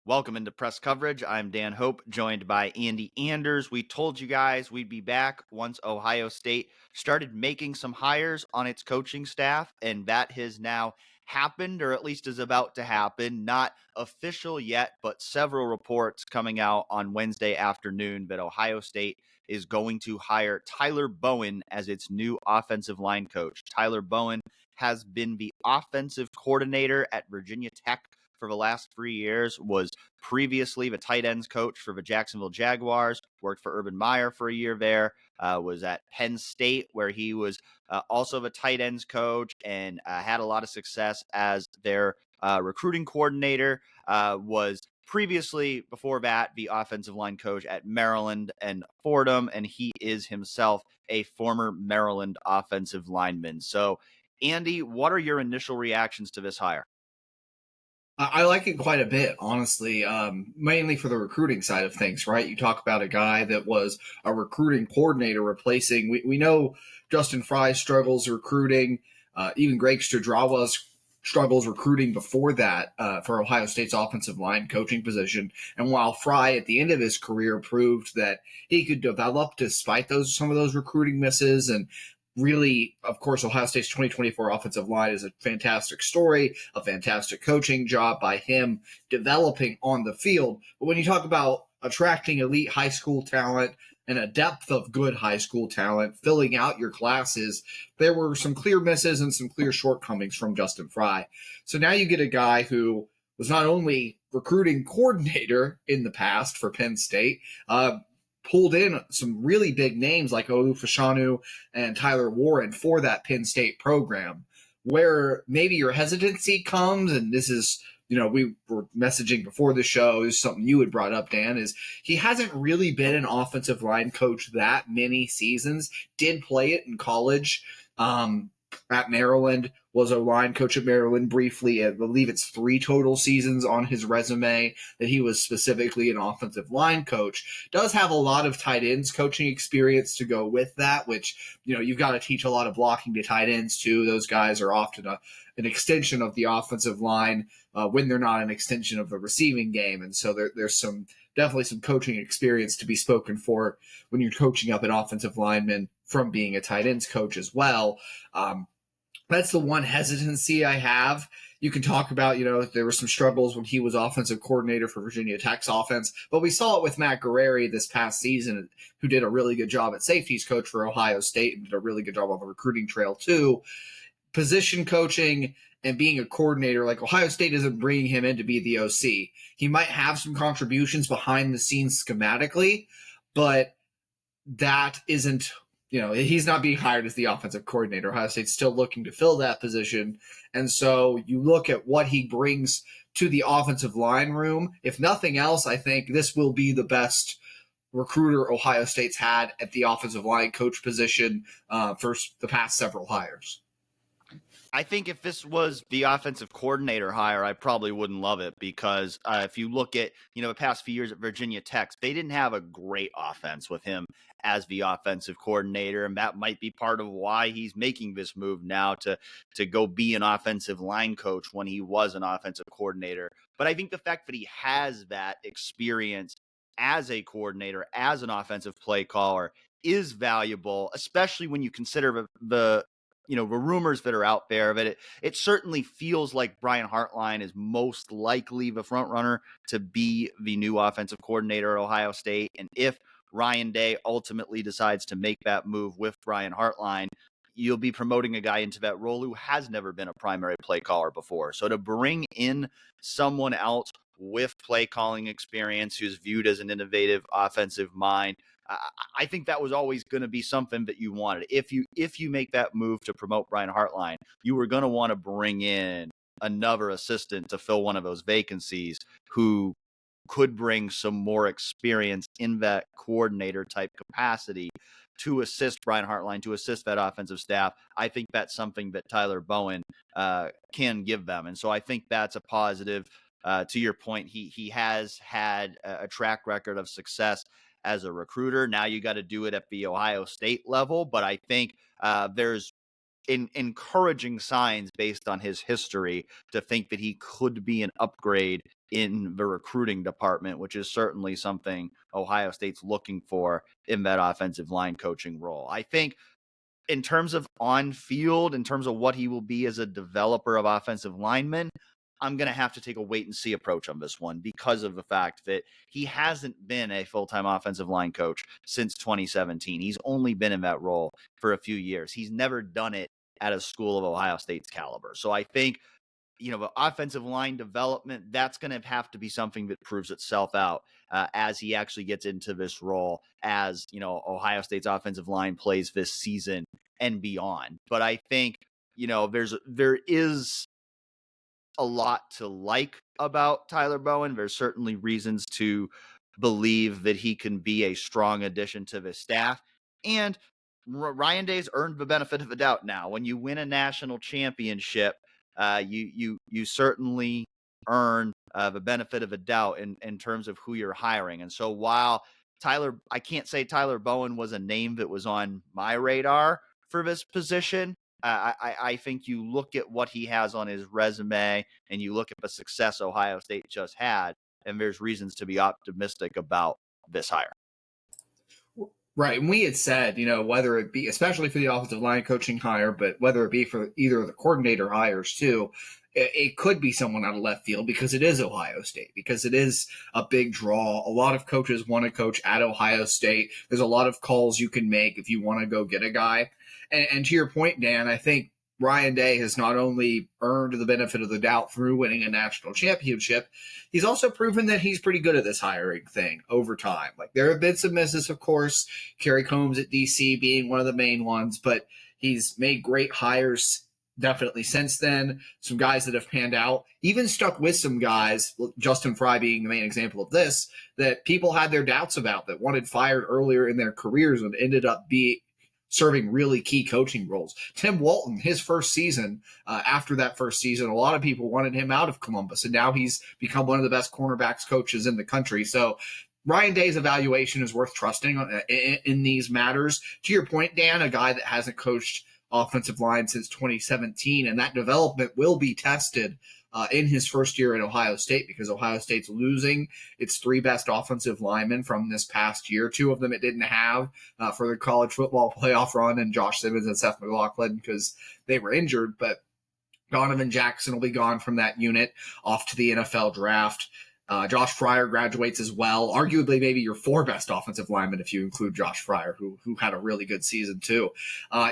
Welcome into press coverage. I'm Dan Hope, joined by Andy Anders. We told you guys we'd be back once Ohio State started making some hires on its coaching staff, and that has now happened, or at least is about to happen. Not official yet, but several reports coming out on Wednesday afternoon that Ohio State is going to hire Tyler Bowen as its new offensive line coach. Tyler Bowen has been the offensive coordinator at Virginia Tech for the last 3 years, was previously the tight ends coach for the Jacksonville Jaguars, worked for Urban Meyer for a year there, was at Penn State where he was also the tight ends coach and had a lot of success as their recruiting coordinator, was previously, before that, the offensive line coach at Maryland and Fordham, and he is himself a former Maryland offensive lineman. So, Andy, what are your initial reactions to this hire? I like it quite a bit, honestly, mainly for the recruiting side of things, right? You talk about a guy that was a recruiting coordinator replacing, we know Justin Fry struggles recruiting, even Greg Studrawa's struggles recruiting before that for Ohio State's offensive line coaching position. And while Fry at the end of his career proved that he could develop despite some of those recruiting misses, and really, of course, Ohio State's 2024 offensive line is a fantastic story, a fantastic coaching job by him developing on the field. But when you talk about attracting elite high school talent and a depth of good high school talent, filling out your classes, there were some clear misses and some clear shortcomings from Justin Fry. So now you get a guy who was not only recruiting coordinator in the past for Penn State, pulled in some really big names like Olu Fashanu and Tyler Warren for that Penn State program, where maybe your hesitancy comes, and this is, we were messaging before the show, is something you had brought up, Dan, is he hasn't really been an offensive line coach that many seasons, did play it in college, at Maryland, was a line coach at Maryland briefly. I believe it's 3 total seasons on his resume that he was specifically an offensive line coach. Does have a lot of tight ends coaching experience to go with that, which, you've got to teach a lot of blocking to tight ends too. Those guys are often an extension of the offensive line when they're not an extension of the receiving game. And so there's definitely some coaching experience to be spoken for when you're coaching up an offensive lineman from being a tight ends coach as well. That's the one hesitancy I have. You can talk about, there were some struggles when he was offensive coordinator for Virginia Tech's offense, but we saw it with Matt Guerrieri this past season, who did a really good job at safeties coach for Ohio State and did a really good job on the recruiting trail too. Position coaching and being a coordinator, like Ohio State isn't bringing him in to be the OC. He might have some contributions behind the scenes schematically, but that isn't, he's not being hired as the offensive coordinator. Ohio State's still looking to fill that position. And so you look at what he brings to the offensive line room. If nothing else, I think this will be the best recruiter Ohio State's had at the offensive line coach position for the past several hires. I think if this was the offensive coordinator hire, I probably wouldn't love it because if you look at, the past few years at Virginia Tech, they didn't have a great offense with him as the offensive coordinator. And that might be part of why he's making this move now to go be an offensive line coach when he was an offensive coordinator. But I think the fact that he has that experience as a coordinator, as an offensive play caller is valuable, especially when you consider the rumors that are out there. But it certainly feels like Brian Hartline is most likely the front runner to be the new offensive coordinator at Ohio State. And if Ryan Day ultimately decides to make that move with Brian Hartline, you'll be promoting a guy into that role who has never been a primary play caller before. So to bring in someone else with play calling experience who's viewed as an innovative offensive mind, I think that was always going to be something that you wanted. If you make that move to promote Brian Hartline, you were going to want to bring in another assistant to fill one of those vacancies who could bring some more experience in that coordinator type capacity to assist Brian Hartline, to assist that offensive staff. I think that's something that Tyler Bowen can give them. And so I think that's a positive. To your point, he has had a track record of success as a recruiter. Now you got to do it at the Ohio State level. But I think there's encouraging signs based on his history to think that he could be an upgrade in the recruiting department, which is certainly something Ohio State's looking for in that offensive line coaching role. I think in terms of on field, in terms of what he will be as a developer of offensive linemen, I'm going to have to take a wait and see approach on this one because of the fact that he hasn't been a full-time offensive line coach since 2017. He's only been in that role for a few years. He's never done it at a school of Ohio State's caliber. So I think, the offensive line development, that's going to have to be something that proves itself out as he actually gets into this role as, Ohio State's offensive line plays this season and beyond. But I think, there is a lot to like about Tyler Bowen. There's certainly reasons to believe that he can be a strong addition to the staff. And Ryan Day's earned the benefit of the doubt now. When you win a national championship, you certainly earn the benefit of a doubt in terms of who you're hiring. And so while I can't say Tyler Bowen was a name that was on my radar for this position, I think you look at what he has on his resume and you look at the success Ohio State just had, and there's reasons to be optimistic about this hire. Right. And we had said, whether it be, especially for the offensive line coaching hire, but whether it be for either of the coordinator hires too, it could be someone out of left field because it is Ohio State, because it is a big draw. A lot of coaches want to coach at Ohio State. There's a lot of calls you can make if you want to go get a guy. And to your point, Dan, I think Ryan Day has not only earned the benefit of the doubt through winning a national championship, he's also proven that he's pretty good at this hiring thing over time. Like, there have been some misses, of course, Kerry Combs at DC being one of the main ones, but he's made great hires definitely since then. Some guys that have panned out, even stuck with some guys, Justin Fry being the main example of this, that people had their doubts about, that wanted fired earlier in their careers and ended up serving really key coaching roles. Tim Walton, his first season, after that first season, a lot of people wanted him out of Columbus, and now he's become one of the best cornerbacks coaches in the country. So Ryan Day's evaluation is worth trusting in these matters. To your point, Dan, a guy that hasn't coached offensive line since 2017, and that development will be tested in his first year at Ohio State, because Ohio State's losing its three best offensive linemen from this past year. Two of them it didn't have for the college football playoff run, and Josh Simmons and Seth McLaughlin, because they were injured. But Donovan Jackson will be gone from that unit off to the NFL draft. Josh Fryer graduates as well. Arguably, maybe your four best offensive linemen if you include Josh Fryer, who had a really good season too.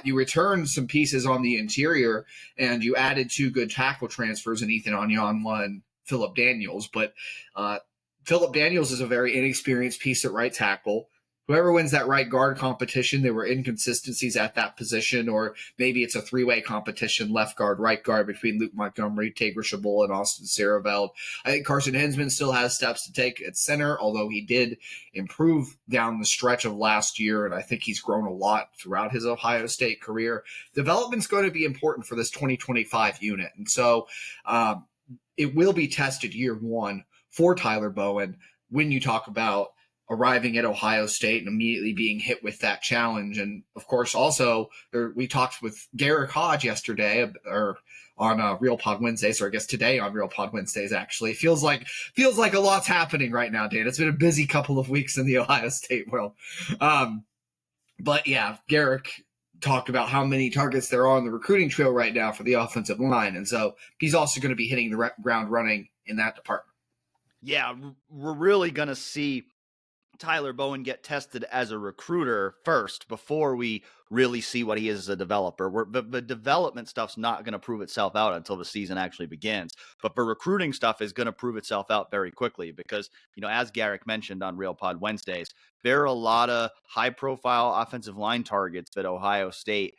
You returned some pieces on the interior, and you added two good tackle transfers in Ethan Onyanwa and Phillip Daniels. But Phillip Daniels is a very inexperienced piece at right tackle. Whoever wins that right guard competition, there were inconsistencies at that position, or maybe it's a three-way competition, left guard, right guard, between Luke Montgomery, Tager Shabull, and Austin Sarabeld. I think Carson Hinsman still has steps to take at center, although he did improve down the stretch of last year, and I think he's grown a lot throughout his Ohio State career. Development's going to be important for this 2025 unit, and so it will be tested year one for Tyler Bowen when you talk about arriving at Ohio State and immediately being hit with that challenge. And of course, also we talked with Garrick Hodge yesterday, or on Real Pod Wednesdays, or I guess today on Real Pod Wednesdays. Actually, feels like a lot's happening right now, Dan. It's been a busy couple of weeks in the Ohio State world. But yeah, Garrick talked about how many targets there are on the recruiting trail right now for the offensive line, and so he's also going to be hitting the ground running in that department. Yeah, we're really going to see Tyler Bowen get tested as a recruiter first before we really see what he is as a developer. The development stuff's not going to prove itself out until the season actually begins. But the recruiting stuff is going to prove itself out very quickly because, as Garrick mentioned on Real Pod Wednesdays, there are a lot of high-profile offensive line targets that Ohio State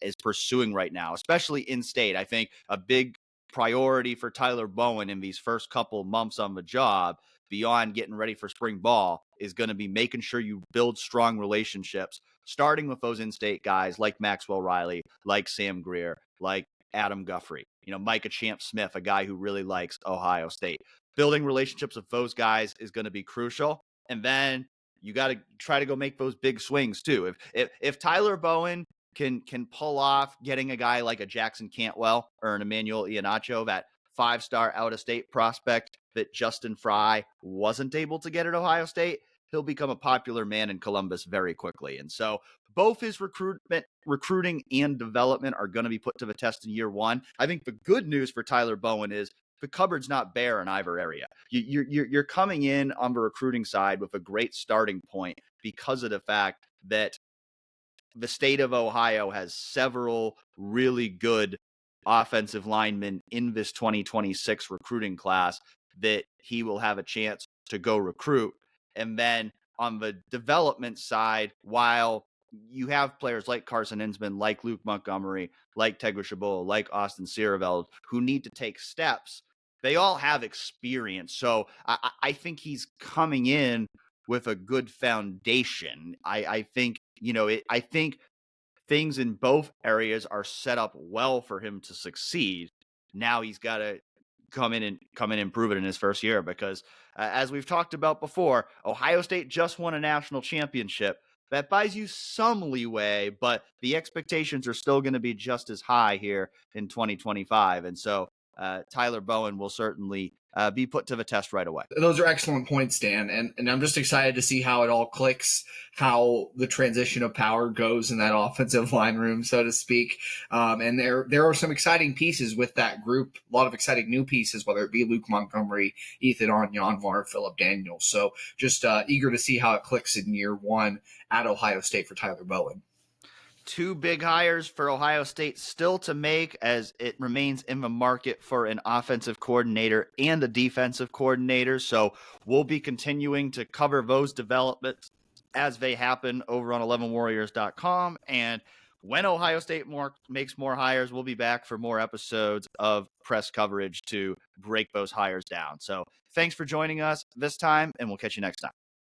is pursuing right now, especially in-state. I think a big priority for Tyler Bowen in these first couple months on the job, beyond getting ready for spring ball, is going to be making sure you build strong relationships, starting with those in-state guys like Maxwell Riley, like Sam Greer, like Adam Guthrie, Micah Champ-Smith, a guy who really likes Ohio State. Building relationships with those guys is going to be crucial. And then you got to try to go make those big swings too. If Tyler Bowen can pull off getting a guy like a Jackson Cantwell or an Emmanuel Iheanacho, that 5-star out-of-state prospect that Justin Fry wasn't able to get at Ohio State, he'll become a popular man in Columbus very quickly. And so both his recruiting and development are going to be put to the test in year one. I think the good news for Tyler Bowen is the cupboard's not bare in either area. You're coming in on the recruiting side with a great starting point because of the fact that the state of Ohio has several really good offensive linemen in this 2026 recruiting class that he will have a chance to go recruit. And then on the development side, while you have players like Carson Insman, like Luke Montgomery, like Tegra Chabot, like Austin Sierreveld, who need to take steps, they all have experience. So I think he's coming in with a good foundation. I think, I think things in both areas are set up well for him to succeed. Now he's got to come in and prove it in his first year, because as we've talked about before, Ohio State just won a national championship. That buys you some leeway, but the expectations are still going to be just as high here in 2025. And so Tyler Bowen will certainly be put to the test right away. Those are excellent points, Dan. And I'm just excited to see how it all clicks, how the transition of power goes in that offensive line room, so to speak. And there are some exciting pieces with that group, a lot of exciting new pieces, whether it be Luke Montgomery, Ethan Onyanvar, Phillip Daniels. So just eager to see how it clicks in year one at Ohio State for Tyler Bowen. Two big hires for Ohio State still to make, as it remains in the market for an offensive coordinator and a defensive coordinator. So we'll be continuing to cover those developments as they happen over on 11warriors.com. And when Ohio State makes more hires, we'll be back for more episodes of press coverage to break those hires down. So thanks for joining us this time, and we'll catch you next time.